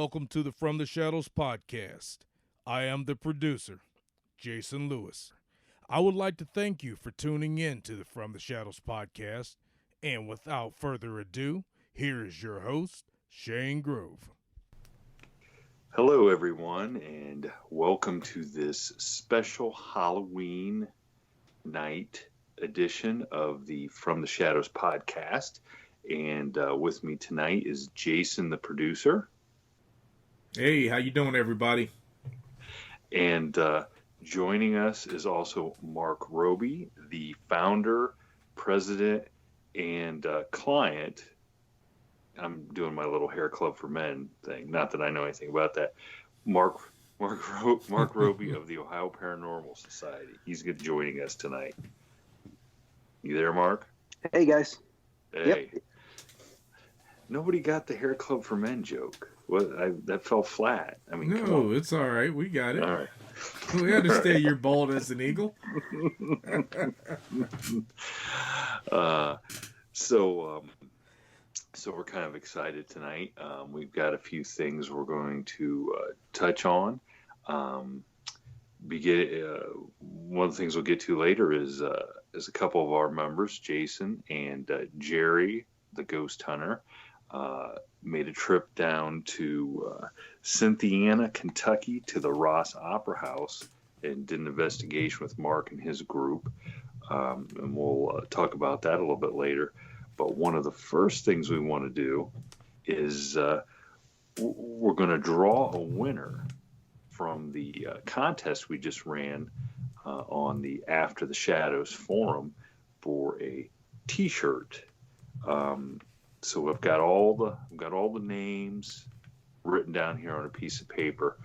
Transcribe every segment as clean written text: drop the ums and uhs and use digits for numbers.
welcome to the From the Shadows podcast. I am the producer, Jason Lewis. I would like to thank you for tuning in to the From the Shadows podcast. And without further ado, here is your host, Shane Grove. Hello, everyone, and welcome to this special Halloween night edition of the From the Shadows podcast. And with me tonight is Jason, the producer. Hey, how you doing, everybody? And joining us is also Mark Roby, the founder, president, and client. I'm doing my little hair club for men thing. Not that I know anything about that. Mark Roby of the Ohio Paranormal Society. He's joining us tonight. You there, Mark? Hey, guys. Hey. Yep. Nobody got the hair club for men joke. That fell flat. I mean, no, it's all right. We got it. All right. We understand you're bald as an eagle. So we're kind of excited tonight. We've got a few things we're going to touch on. One of the things we'll get to later is a couple of our members, Jason and Jerry, the ghost hunter, made a trip down to Cynthiana, Kentucky, to the Ross Opera House and did an investigation with Mark and his group. And we'll talk about that a little bit later. But one of the first things we want to do is we're going to draw a winner from the contest we just ran on the After the Shadows forum for a T-shirt. So we've got all the names written down here on a piece of paper,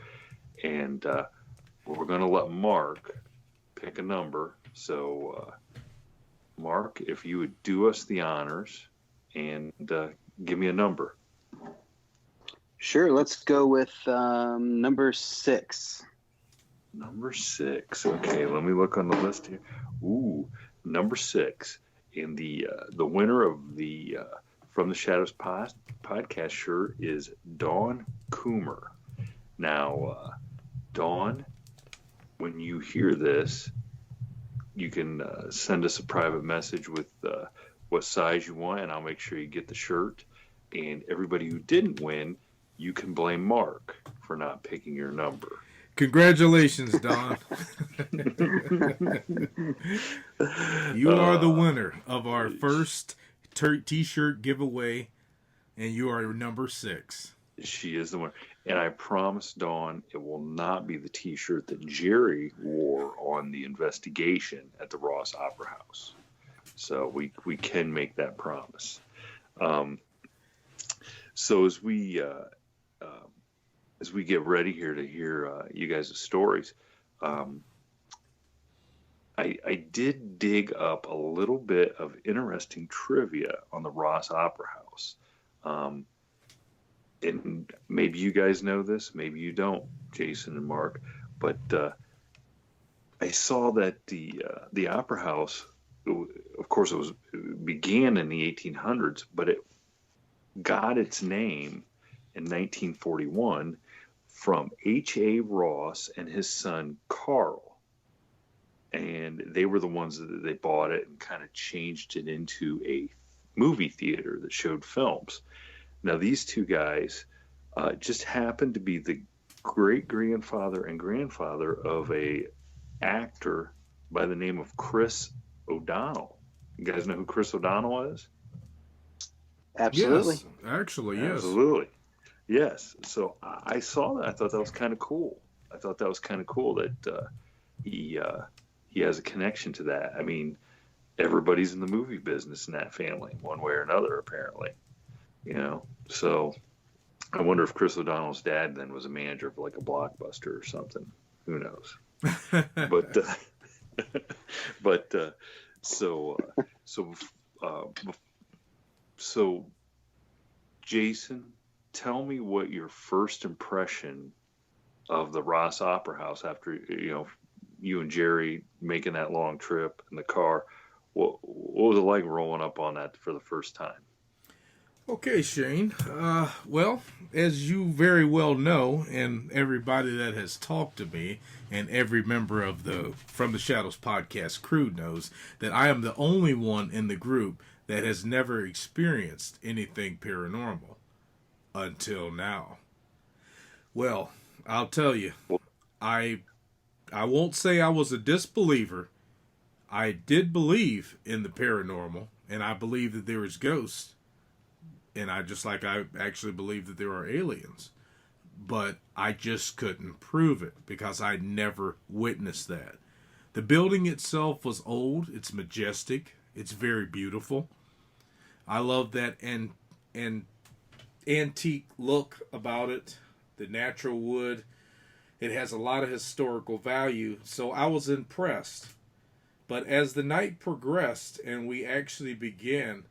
and we're going to let Mark pick a number. So. Mark, if you would do us the honors and give me a number. Sure, let's go with number 6. Number 6. Okay, let me look on the list here. Ooh, number 6. And the winner of the From the Shadows podcast shirt is Dawn Coomer. Now, Dawn, when you hear this, you can send us a private message with what size you want, and I'll make sure you get the shirt. And everybody who didn't win, you can blame Mark for not picking your number. Congratulations, Don. You are the winner of our first T-shirt giveaway, and you are number 6. She is the winner. And I promise, Dawn, it will not be the T-shirt that Jerry wore on the investigation at the Ross Opera House. So we can make that promise. So as we get ready here to hear you guys' stories, I did dig up a little bit of interesting trivia on the Ross Opera House. And maybe you guys know this, maybe you don't, Jason and Mark, but I saw that the Opera House, of course, it began in the 1800s, but it got its name in 1941 from H.A. Ross and his son Carl, and they were the ones that they bought it and kind of changed it into a movie theater that showed films. Now, these two guys just happened to be the great-grandfather and grandfather of a actor by the name of Chris O'Donnell. You guys know who Chris O'Donnell is? Absolutely. Yes, actually, yes. Absolutely. Yes. So I saw that. I thought that was kind of cool. That he has a connection to that. I mean, everybody's in the movie business in that family, one way or another, apparently. You know, so I wonder if Chris O'Donnell's dad then was a manager of like a Blockbuster or something. Who knows? So Jason, tell me what your first impression of the Ross Opera House after you and Jerry making that long trip in the car. What was it like rolling up on that for the first time? Okay, Shane. Well, as you very well know, and everybody that has talked to me, and every member of the From the Shadows podcast crew knows that I am the only one in the group that has never experienced anything paranormal until now. Well, I'll tell you, Well, I I won't say I was a disbeliever. I did believe in the paranormal, and I believe that there is ghosts, and I actually believe that there are aliens, but I just couldn't prove it because I never witnessed that. The building itself was old, it's majestic, it's very beautiful. I love that and antique look about it, the natural wood. It has a lot of historical value, so I was impressed. But as the night progressed and we actually began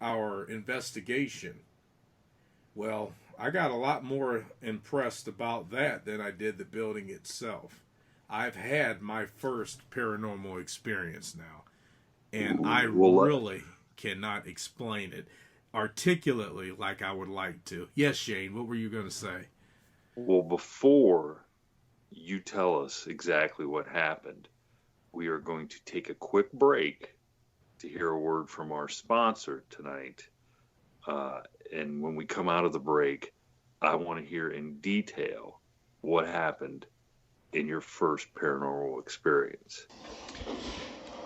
our investigation, well, I got a lot more impressed about that than I did the building itself. I've had my first paranormal experience now, and I well, really cannot explain it articulately like I would like to. Yes, Shane, what were you going to say? before you tell us exactly what happened, we are going to take a quick break to hear a word from our sponsor tonight. Uh, and when we come out of the break, I want to hear in detail what happened in your first paranormal experience.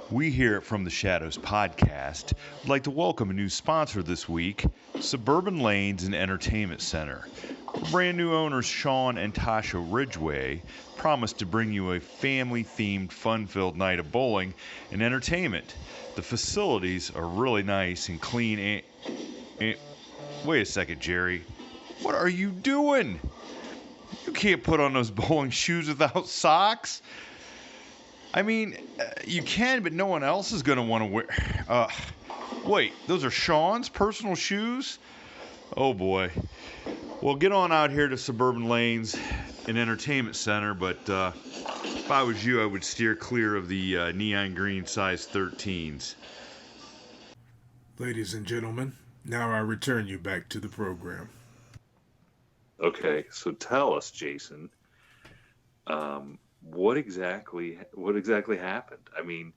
We here at From the Shadows podcast would like to welcome a new sponsor this week, Suburban Lanes and Entertainment Center. Brand new owners Sean and Tasha Ridgway promise to bring you a family-themed, fun-filled night of bowling and entertainment. The facilities are really nice and clean and wait a second, Jerry. What are you doing? You can't put on those bowling shoes without socks. I mean, you can, but no one else is going to want to wear... wait, those are Sean's personal shoes? Oh, boy. Well, get on out here to Suburban Lanes and Entertainment Center, but if I was you, I would steer clear of the neon green size 13s. Ladies and gentlemen, now I return you back to the program. Okay, so tell us, Jason, what exactly happened? I mean,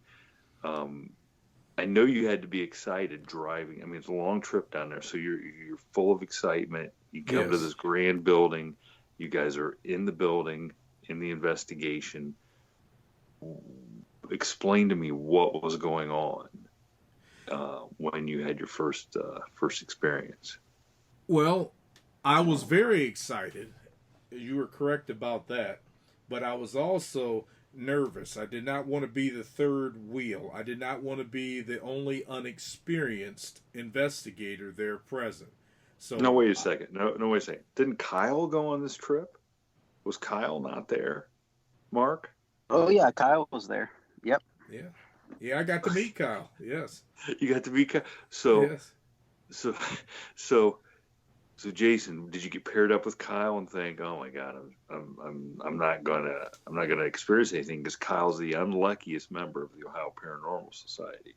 I know you had to be excited driving. I mean, it's a long trip down there, so you're full of excitement. You come to Yes. this grand building. You guys are in the building in the investigation. Explain to me what was going on when you had your first experience. Well, I was very excited. You were correct about that. But I was also nervous. I did not want to be the third wheel. I did not want to be the only unexperienced investigator there present. So, No, wait a second. No, wait a second. Didn't Kyle go on this trip? Was Kyle not there? Mark? Oh yeah, Kyle was there. Yep. yeah. Yeah, I got to meet Kyle. Yes. You got to be Kyle. So, Yes. so, so, so, Jason, did you get paired up with Kyle and think, "Oh my God, I'm not gonna experience anything because Kyle's the unluckiest member of the Ohio Paranormal Society"?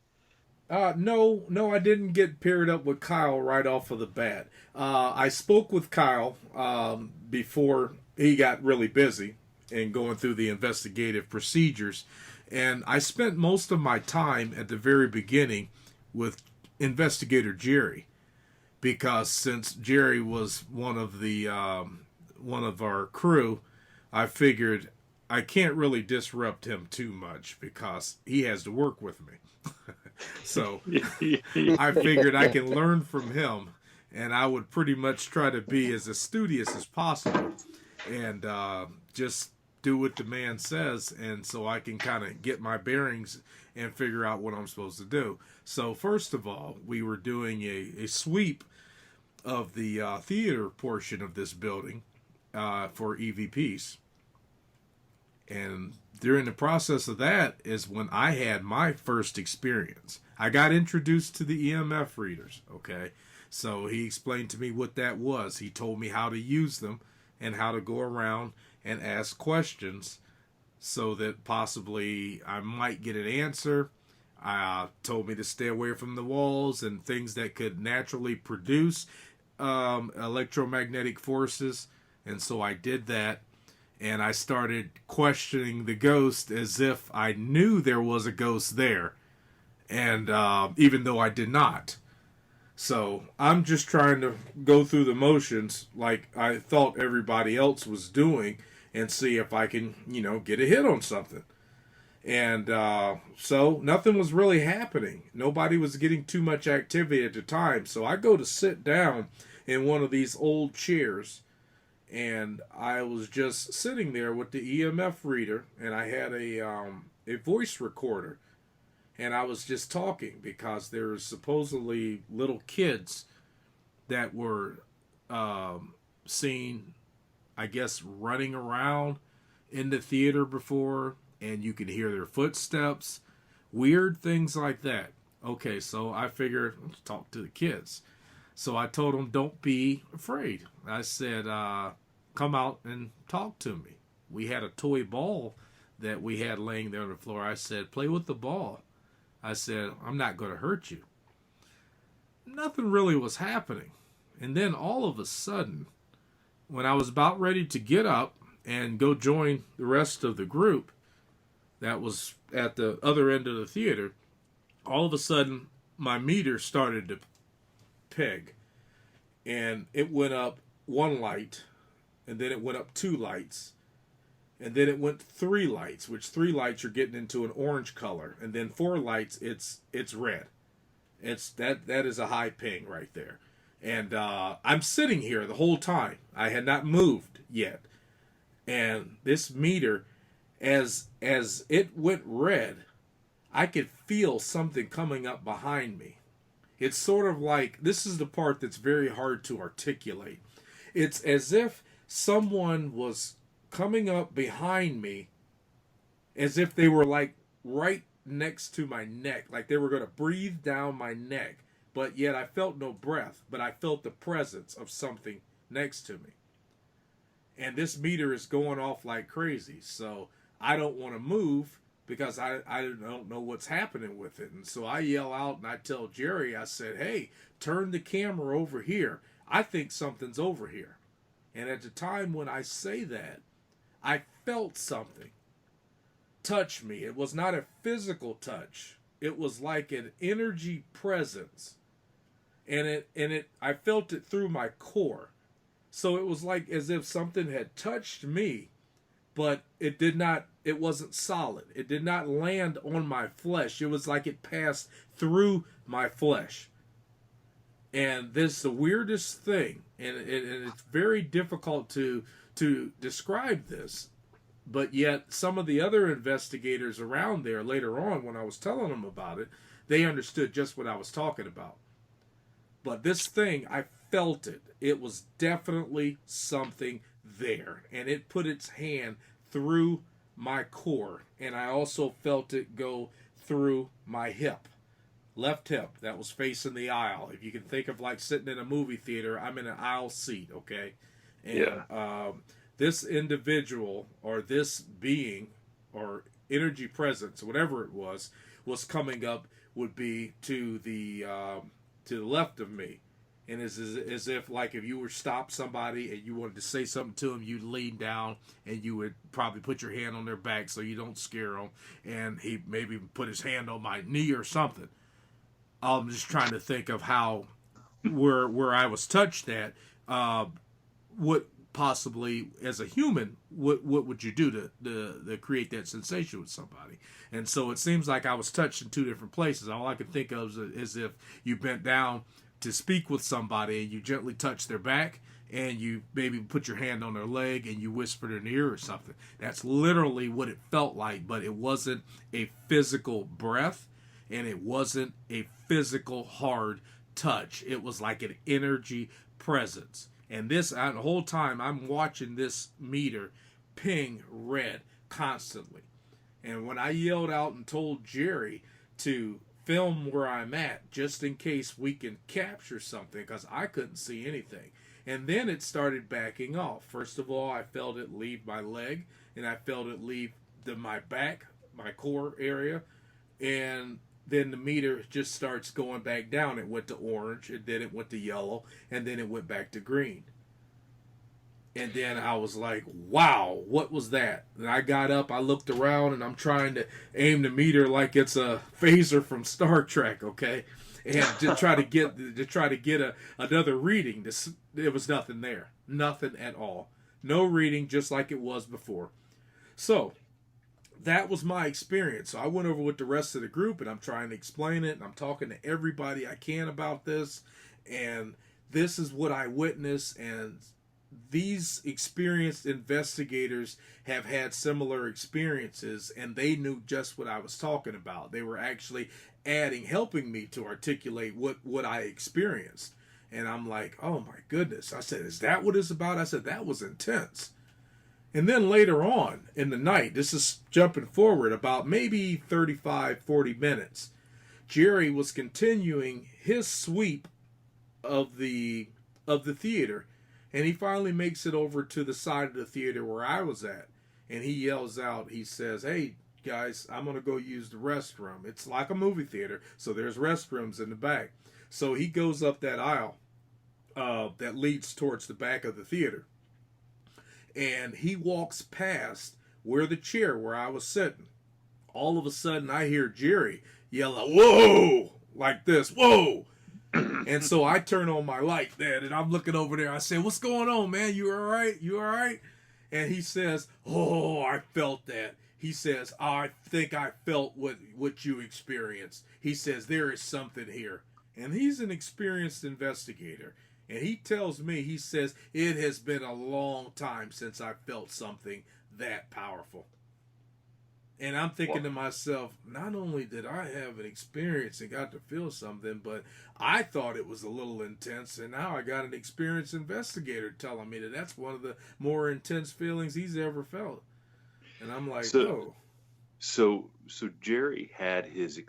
No, I didn't get paired up with Kyle right off of the bat. I spoke with Kyle before he got really busy and going through the investigative procedures, and I spent most of my time at the very beginning with investigator Jerry, because since Jerry was one of our crew, I figured I can't really disrupt him too much because he has to work with me. So I figured I can learn from him, and I would pretty much try to be as studious as possible and just do what the man says, and so I can kind of get my bearings and figure out what I'm supposed to do. So first of all, we were doing a sweep of the theater portion of this building for EVPs. And during the process of that is when I had my first experience. I got introduced to the EMF readers, okay? So he explained to me what that was. He told me how to use them and how to go around and ask questions so that possibly I might get an answer Told me to stay away from the walls and things that could naturally produce electromagnetic forces. And so I did that. And I started questioning the ghost as if I knew there was a ghost there. And even though I did not. So I'm just trying to go through the motions like I thought everybody else was doing and see if I can, get a hit on something. And so nothing was really happening. Nobody was getting too much activity at the time. So I go to sit down in one of these old chairs. And I was just sitting there with the EMF reader. And I had a voice recorder. And I was just talking because there were supposedly little kids that were seen, I guess, running around in the theater before, and you could hear their footsteps, weird things like that. Okay, so I figured, let's talk to the kids. So I told them, don't be afraid. I said, come out and talk to me. We had a toy ball that we had laying there on the floor. I said, play with the ball. I said, I'm not going to hurt you. Nothing really was happening. And then all of a sudden, when I was about ready to get up and go join the rest of the group that was at the other end of the theater, all of a sudden, my meter started to peg. And it went up 1 light, and then it went up 2 lights. And then it went 3 lights, which 3 lights you're getting into an orange color, and then 4 lights it's red. It's that is a high ping right there. And I'm sitting here the whole time. I had not moved yet. And this meter, as it went red, I could feel something coming up behind me. It's sort of like, this is the part that's very hard to articulate. It's as if someone was coming up behind me as if they were like right next to my neck, like they were going to breathe down my neck, but yet I felt no breath, but I felt the presence of something next to me. And this meter is going off like crazy, so I don't want to move because I don't know what's happening with it. And so I yell out and I tell Jerry, I said, hey, turn the camera over here. I think something's over here. And at the time when I say that, I felt something touch me. It was not a physical touch. It was like an energy presence. And I felt it through my core. So it was like as if something had touched me, but it wasn't solid. It did not land on my flesh. It was like it passed through my flesh. And this is the weirdest thing. And it's very difficult to describe this, but yet some of the other investigators around there later on, when I was telling them about it, they understood just what I was talking about. But this thing, I felt it. It was definitely something there, and it put its hand through my core, and I also felt it go through my hip. Left hip that was facing the aisle. If you can think of like sitting in a movie theater, I'm in an aisle seat, okay? And, Yeah. This individual or this being or energy presence, whatever it was coming up would be to the left of me. And it's as if like if you were stop somebody and you wanted to say something to them, you'd lean down and you would probably put your hand on their back so you don't scare them. And he maybe put his hand on my knee or something. I'm just trying to think of how where I was touched at. What possibly as a human, what would you do to create that sensation with somebody? And so it seems like I was touched in 2 different places. All I could think of is if you bent down to speak with somebody and you gently touch their back and you maybe put your hand on their leg and you whispered in their ear or something. That's literally what it felt like, but it wasn't a physical breath and it wasn't a physical hard touch. It was like an energy presence. And this, the whole time I'm watching this meter ping red constantly. And when I yelled out and told Jerry to film where I'm at, just in case we can capture something, because I couldn't see anything. And then it started backing off. First of all, I felt it leave my leg, and I felt it leave my back, my core area. And then the meter just starts going back down. It went to orange, and then it went to yellow, and then it went back to green. And then I was like, wow, what was that? And I got up, I looked around, and I'm trying to aim the meter like it's a phaser from Star Trek, okay? And to try to get another reading. There was nothing there. Nothing at all. No reading, just like it was before. So that was my experience. So I went over with the rest of the group, and I'm trying to explain it, and I'm talking to everybody I can about this, and this is what I witnessed, and these experienced investigators have had similar experiences, and they knew just what I was talking about. They were actually helping me to articulate what I experienced. And I'm like, oh my goodness. I said, is that what it's about? I said, that was intense. And then later on in the night, this is jumping forward about maybe 35, 40 minutes, Jerry was continuing his sweep of the theater. And he finally makes it over to the side of the theater where I was at. And he yells out, he says, hey, guys, I'm going to go use the restroom. It's like a movie theater, so there's restrooms in the back. So he goes up that aisle that leads towards the back of the theater. And he walks past where I was sitting. All of a sudden, I hear Jerry yell, whoa, like this, whoa. And so I turn on my light then, and I'm looking over there. I say, what's going on, man? You all right? You all right? And he says, oh, I felt that. He says, I think I felt what you experienced. He says, there is something here. And he's an experienced investigator. And he tells me, he says, it has been a long time since I felt something that powerful. And I'm thinking to myself, not only did I have an experience and got to feel something, but I thought it was a little intense, and now I got an experienced investigator telling me that that's one of the more intense feelings he's ever felt. And I'm like, oh. So Jerry had his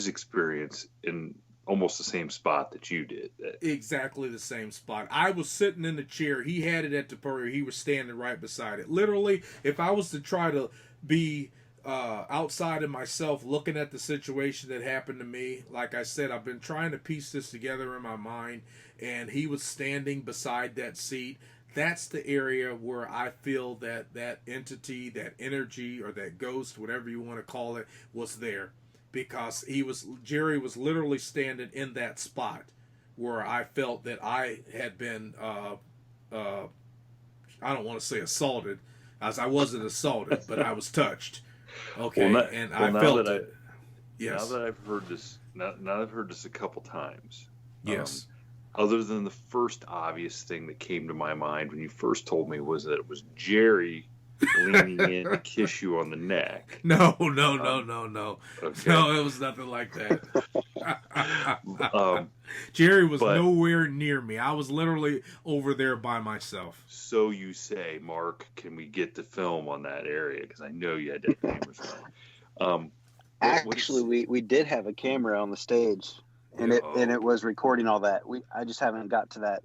experience in almost the same spot that you did. Exactly the same spot. I was sitting in the chair. He had it at the perimeter. He was standing right beside it. Literally, if I was to try to be outside of myself looking at the situation that happened to me, like I said, I've been trying to piece this together in my mind, and he was standing beside that seat. That's the area where I feel that entity, that energy, or that ghost, whatever you want to call it, was there. Because Jerry was literally standing in that spot where I felt that I had been, I don't want to say assaulted, as I wasn't assaulted, but I was touched. Okay, I felt it. Yes. Now that I've heard this, now I've heard this a couple times. Yes. Other than the first obvious thing that came to my mind when you first told me was that it was Jerry leaning in to kiss you on the neck. No. Okay. No, it was nothing like that. Jerry was nowhere near me. I was literally over there by myself. So you say, Mark, can we get the film on that area? Because I know you had that cameras on. Actually, we did have a camera on the stage, and it was recording all that. I just haven't got to that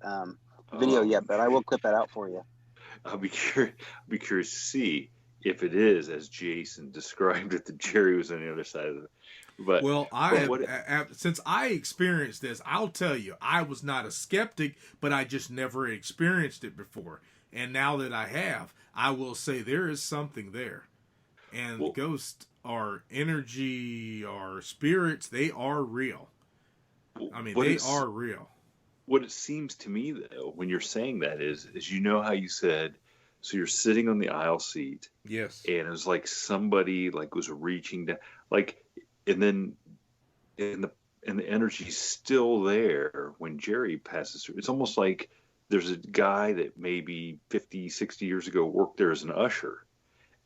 video yet, but I will clip that out for you. I'll be curious to see if it is as Jason described it, that Jerry was on the other side of it. But since I experienced this, I'll tell you, I was not a skeptic, but I just never experienced it before. And now that I have, I will say there is something there. And ghosts are energy, are spirits, they are real. I mean, they are real. What it seems to me, though, when you're saying that is you know how you said, so you're sitting on the aisle seat. Yes. And it was like somebody was reaching down, and then the energy's still there when Jerry passes through. It's almost like there's a guy that maybe 50, 60 years ago worked there as an usher,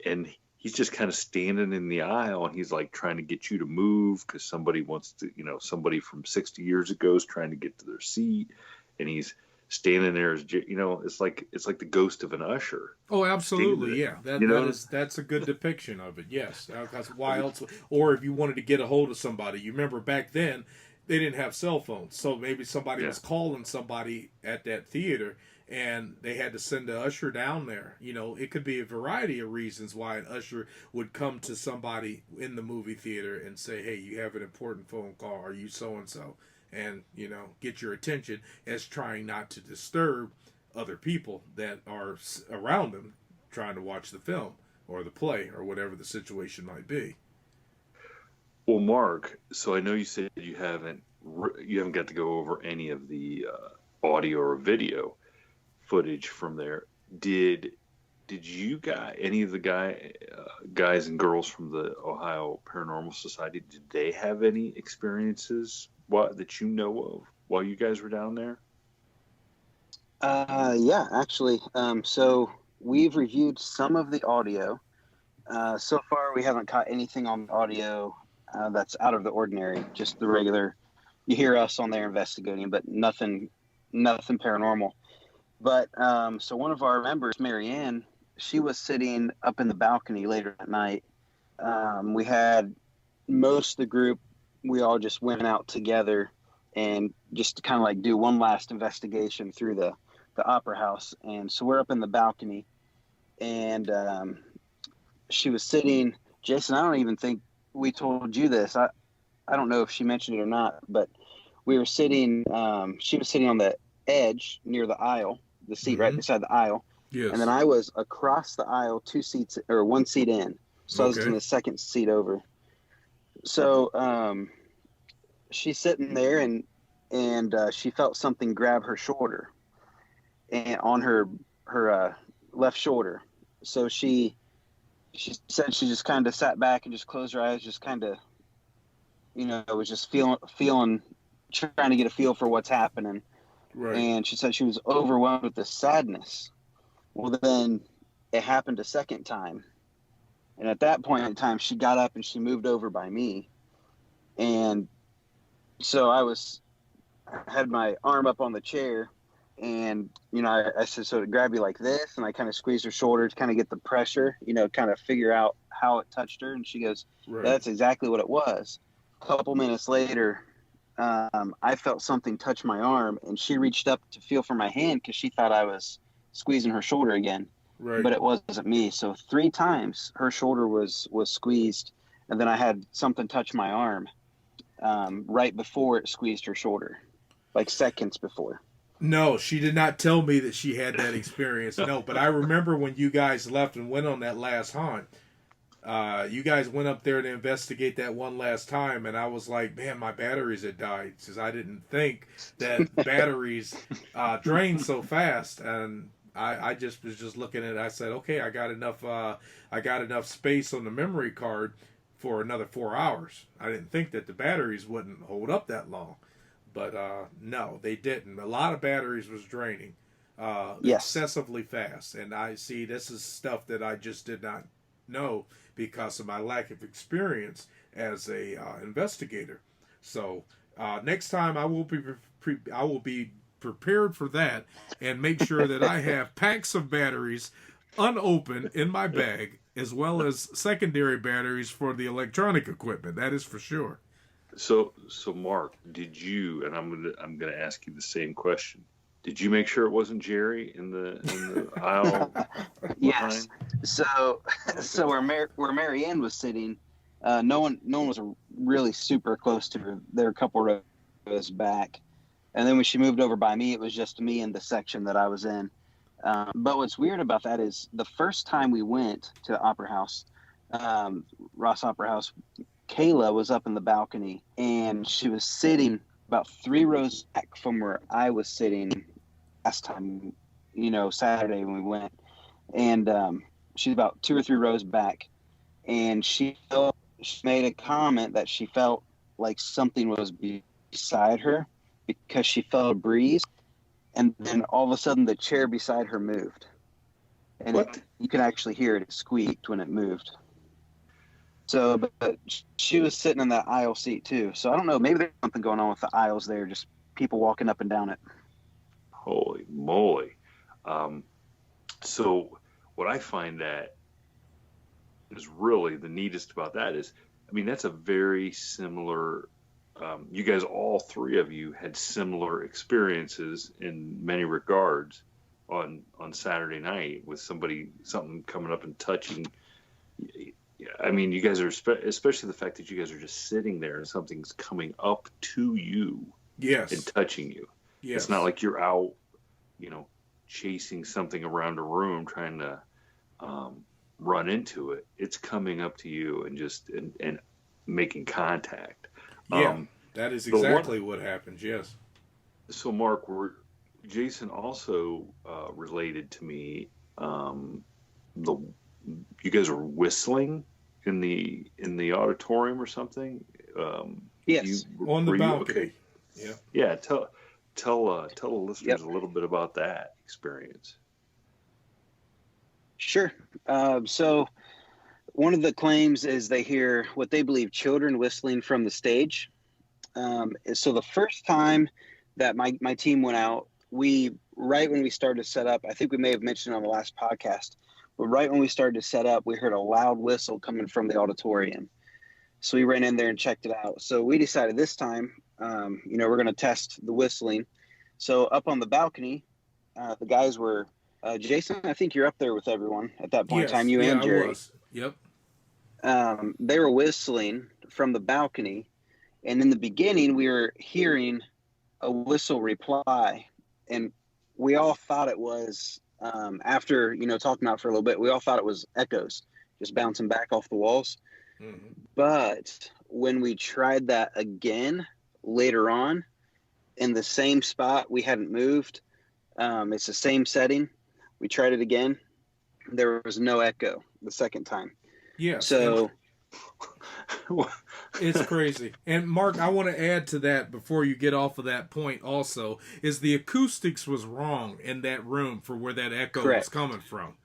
and he's just kind of standing in the aisle, and he's like trying to get you to move because somebody wants to, somebody from 60 years ago is trying to get to their seat, and he's standing there as, it's like the ghost of an usher. Oh, absolutely, yeah. That's a good depiction of it. Yes, that's why else. Or if you wanted to get a hold of somebody, you remember back then they didn't have cell phones, so maybe somebody was calling somebody at that theater, and they had to send an usher down there. It could be a variety of reasons why an usher would come to somebody in the movie theater and say, "Hey, you have an important phone call. Are you so and so?" And get your attention, as trying not to disturb other people that are around them trying to watch the film or the play or whatever the situation might be. Well, Mark, so I know you said you haven't got to go over any of the audio or video footage from there. Did you guys, any of the guys and girls from the Ohio Paranormal Society, did they have any experiences that you know of while you guys were down there? Yeah, actually. So we've reviewed some of the audio. So far, we haven't caught anything on the audio that's out of the ordinary. Just the regular. You hear us on there investigating, but nothing paranormal. But so one of our members, Marianne, she was sitting up in the balcony later at night. We had most of the group. We all just went out together and just to kind of like do one last investigation through the opera house. And so we're up in the balcony, and she was sitting. Jason, I don't even think we told you this. I don't know if she mentioned it or not, but we were sitting. She was sitting on the edge near the aisle, the seat right beside the aisle. Yes. And then I was across the aisle, one seat in. So I was in the second seat over. So she's sitting there, and she felt something grab her shoulder, and on her left shoulder. So she said she just kind of sat back and just closed her eyes, just kind of, was just feeling, trying to get a feel for what's happening. Right. And she said she was overwhelmed with the sadness. Well, then it happened a second time. And at that point in time, she got up and she moved over by me. And so I had my arm up on the chair, and, I said, so to grab you like this, and I kind of squeezed her shoulder to kind of get the pressure, kind of figure out how it touched her. And she goes, right. That's exactly what it was. A couple minutes later, I felt something touch my arm, and she reached up to feel for my hand because she thought I was squeezing her shoulder again. Right. But it wasn't me. So 3 times her shoulder was squeezed, and then I had something touch my arm right before it squeezed her shoulder, like seconds before. No, she did not tell me that she had that experience. No, but I remember when you guys left and went on that last haunt. You guys went up there to investigate that one last time, and I was like, man, my batteries had died, because I didn't think that batteries drain so fast. And I just was just looking at it. I said, okay, I got enough space on the memory card for another 4 hours. I didn't think that the batteries wouldn't hold up that long. But no, they didn't. A lot of batteries was draining excessively fast. And I see this is stuff that I just did not know because of my lack of experience as a investigator. So next time I will be prepared for that and make sure that I have packs of batteries unopened in my bag, as well as secondary batteries for the electronic equipment. That is for sure. So Mark, did you? And I'm gonna ask you the same question. Did you make sure it wasn't Jerry in the aisle? Yes. So where Marianne was sitting, no one was really super close to her. They were a couple rows back, and then when she moved over by me, it was just me in the section that I was in. But what's weird about that is the first time we went to the Opera House, Ross Opera House, Kayla was up in the balcony, and she was sitting about 3 rows back from where I was sitting last time, Saturday when we went. And she's about 2 or 3 rows back, and she made a comment that she felt like something was beside her because she felt a breeze, and then all of a sudden the chair beside her moved, and you can actually hear it squeaked when it moved. So, but she was sitting in that aisle seat too. So I don't know, maybe there's something going on with the aisles there, just people walking up and down it. Holy moly. So what I find that is really the neatest about that is, that's a very similar, you guys, all 3 of you had similar experiences in many regards. on Saturday night with something coming up and touching. I mean, you guys are, especially the fact that you guys are just sitting there and something's coming up to you and touching you. Yes. It's not like you're out, chasing something around a room trying to run into it. It's coming up to you and just and making contact. Yeah, that is exactly what happens. Yes. So, Mark, Jason also related to me. You guys are whistling in the auditorium or something. Yes, on the balcony. Okay. Yeah. Yeah. Tell the listeners a little bit about that experience. Sure. So one of the claims is they hear what they believe children whistling from the stage. So the first time that my team went out, right when we started to set up, I think we may have mentioned on the last podcast, but right when we started to set up, we heard a loud whistle coming from the auditorium. So we ran in there and checked it out. So we decided this time, we're going to test the whistling. So up on the balcony, the guys were, Jason, I think you're up there with everyone at that point in time, you and Jerry. I was. Yep. They were whistling from the balcony. And in the beginning, we were hearing a whistle reply. And we all thought it was, after, talking out for a little bit, we all thought it was echoes just bouncing back off the walls. Mm-hmm. But when we tried that again later on in the same spot, we hadn't moved. It's the same setting. We tried it again. There was no echo the second time. Yeah. So it's crazy. And Mark, I want to add to that before you get off of that point also, is the acoustics was wrong in that room for where that echo was coming from.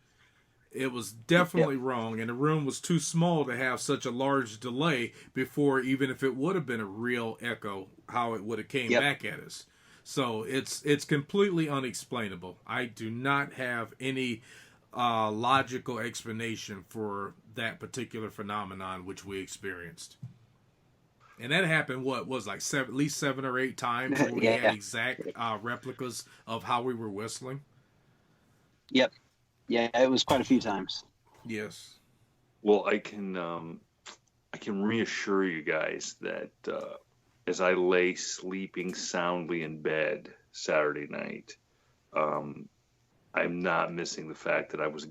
It was definitely wrong, and the room was too small to have such a large delay before, even if it would have been a real echo, how it would have came back at us. So it's completely unexplainable. I do not have any logical explanation for that particular phenomenon which we experienced. And that happened, at least 7 or 8 times where we had exact replicas of how we were whistling? Yep. Yeah, it was quite a few times. Yes. Well, I can reassure you guys that as I lay sleeping soundly in bed Saturday night, I'm not missing the fact that I was,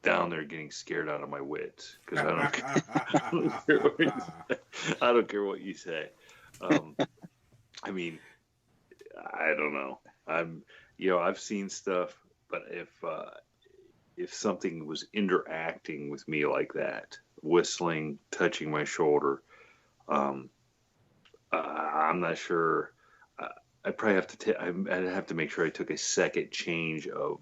down there getting scared out of my wits, because I don't care what you say. I mean, I don't know. I've seen stuff, but if something was interacting with me like that, whistling, touching my shoulder, I'm not sure. I'd probably have to I'd have to make sure I took a second change of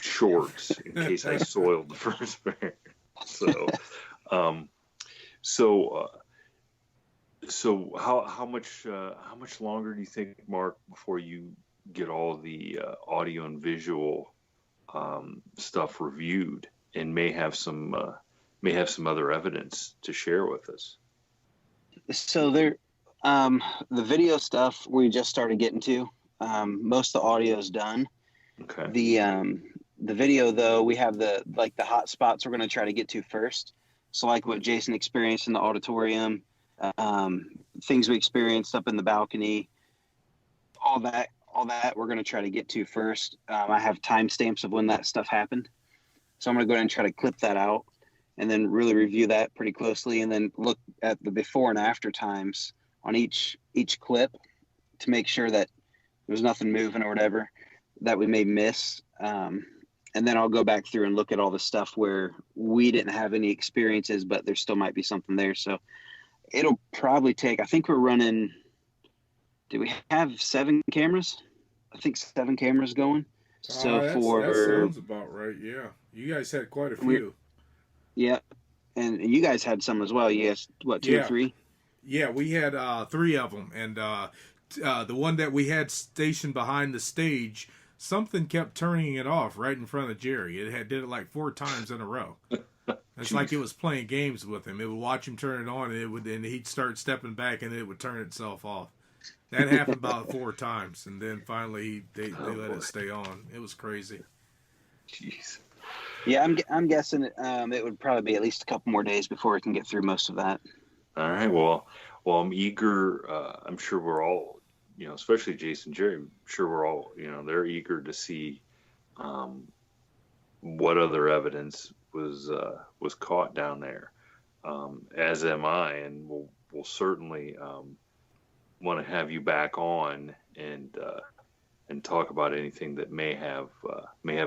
shorts in case I soiled the first pair. So how much longer do you think, Mark, before you get all the audio and visual stuff reviewed and may have some other evidence to share with us? So there, the video stuff we just started getting to. Most of the audio is done. Okay. The video, though, we have the hot spots we're going to try to get to first. So like what Jason experienced in the auditorium, things we experienced up in the balcony, all that we're going to try to get to first. I have timestamps of when that stuff happened. So I'm going to go ahead and try to clip that out and then really review that pretty closely, and then look at the before and after times on each clip to make sure that there's nothing moving or whatever that we may miss. And then I'll go back through and look at all the stuff where we didn't have any experiences, but there still might be something there. So it'll probably take, I think we're running, do we have 7 cameras? I think 7 cameras going. So that sounds about right. Yeah. You guys had quite a few. Yeah. And you guys had some as well. You guys, what, 2 or 3? Yeah, we had 3 of them. And the one that we had stationed behind the stage, something kept turning it off right in front of Jerry. It did it like 4 times in a row. It's like it was playing games with him. It would watch him turn it on, and he'd start stepping back, and it would turn itself off. That happened about 4 times, and then finally they Oh, let boy. it stay on. It was crazy. Jeez. Yeah, I'm guessing it would probably be at least a couple more days before we can get through most of that. All right. Well, I'm eager. I'm sure we're all, especially Jason, Jerry. I'm sure we're all, they're eager to see um, what other evidence was caught down there. As am I, and we'll certainly want to have you back on and talk about anything that may have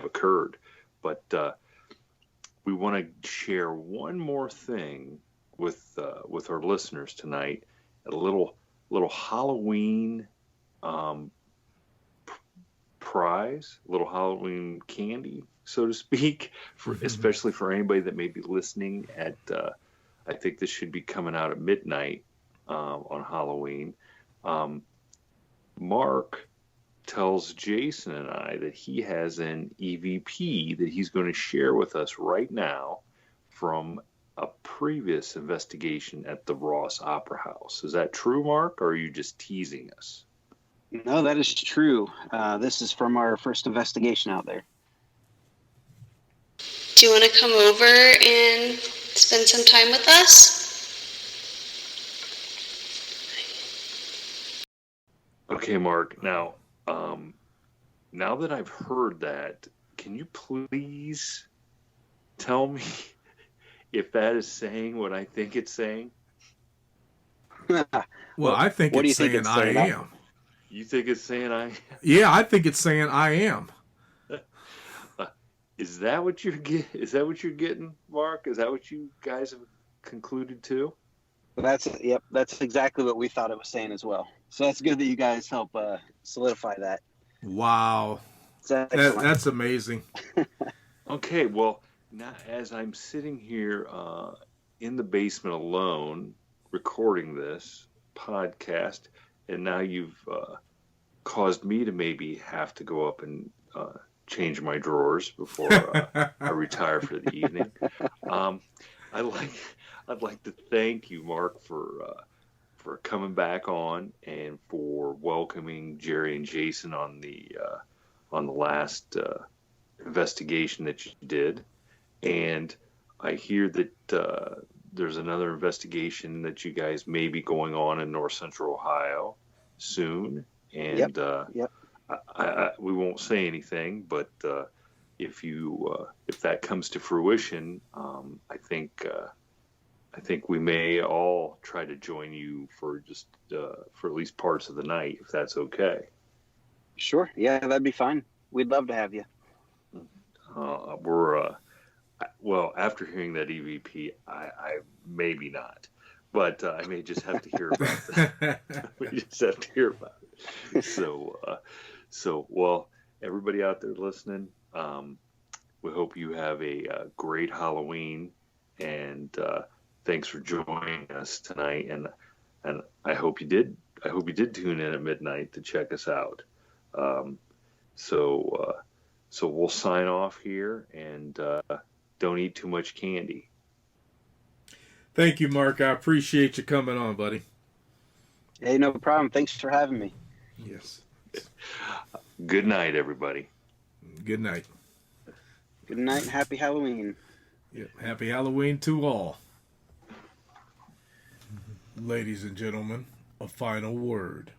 occurred. But we want to share one more thing with our listeners tonight. A little Halloween um, prize, a little Halloween candy, so to speak, especially for anybody that may be listening at. I think this should be coming out at midnight on Halloween. Mark tells Jason and I that he has an EVP that he's going to share with us right now from a previous investigation at the Ross Opera House. Is that true, Mark, or are you just teasing us? No, that is true. This is from our first investigation out there. Do you want to come over and spend some time with us? Okay, Mark. Now, now that I've heard that, can you please tell me if that is saying what I think it's saying? Well, I think what do it's you think saying it's I saying? am. You think it's saying I? Yeah, I think it's saying I am. Is that what you're getting, Mark? Is that what you guys have concluded too? That's exactly what we thought it was saying as well. So that's good that you guys help solidify that. Wow. That's amazing. Okay, well, now as I'm sitting here in the basement alone recording this podcast, and now you've caused me to maybe have to go up and change my drawers before I retire for the evening. I'd like to thank you, Mark, for coming back on and for welcoming Jerry and Jason on the last investigation that you did. And I hear that there's another investigation that you guys may be going on in North Central Ohio soon. And Yep. we won't say anything, but if that comes to fruition, I think we may all try to join you for at least parts of the night, if that's okay. Sure. Yeah, that'd be fine. We'd love to have you. Well, after hearing that EVP, I maybe not, but I may just have to hear about that. We just have to hear about it. So, well, everybody out there listening, we hope you have a great Halloween, and thanks for joining us tonight. And I hope you did. I hope you did tune in at midnight to check us out. So we'll sign off here, and don't eat too much candy. Thank you, Mark. I appreciate you coming on, buddy. Hey, no problem. Thanks for having me. Yes. Good night, everybody. Good night. Good night and happy Halloween. Yep. Happy Halloween to all. Ladies and gentlemen, a final word.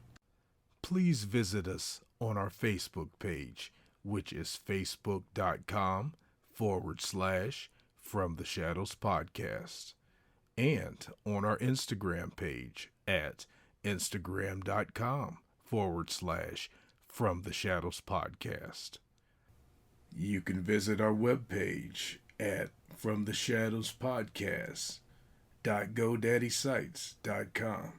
Please visit us on our Facebook page, which is facebook.com/From the Shadows Podcast, and on our Instagram page at instagram.com/From the Shadows Podcast. You can visit our webpage at FromTheShadowsPodcast.GoDaddySites.com,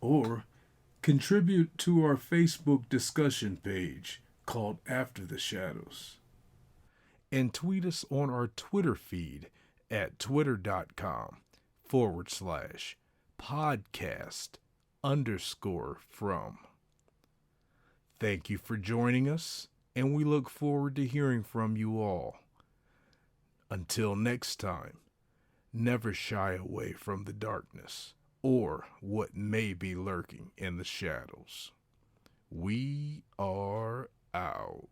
or contribute to our Facebook discussion page called After the Shadows, and tweet us on our Twitter feed at twitter.com/podcast_from. Thank you for joining us, and we look forward to hearing from you all. Until next time, never shy away from the darkness or what may be lurking in the shadows. We are out.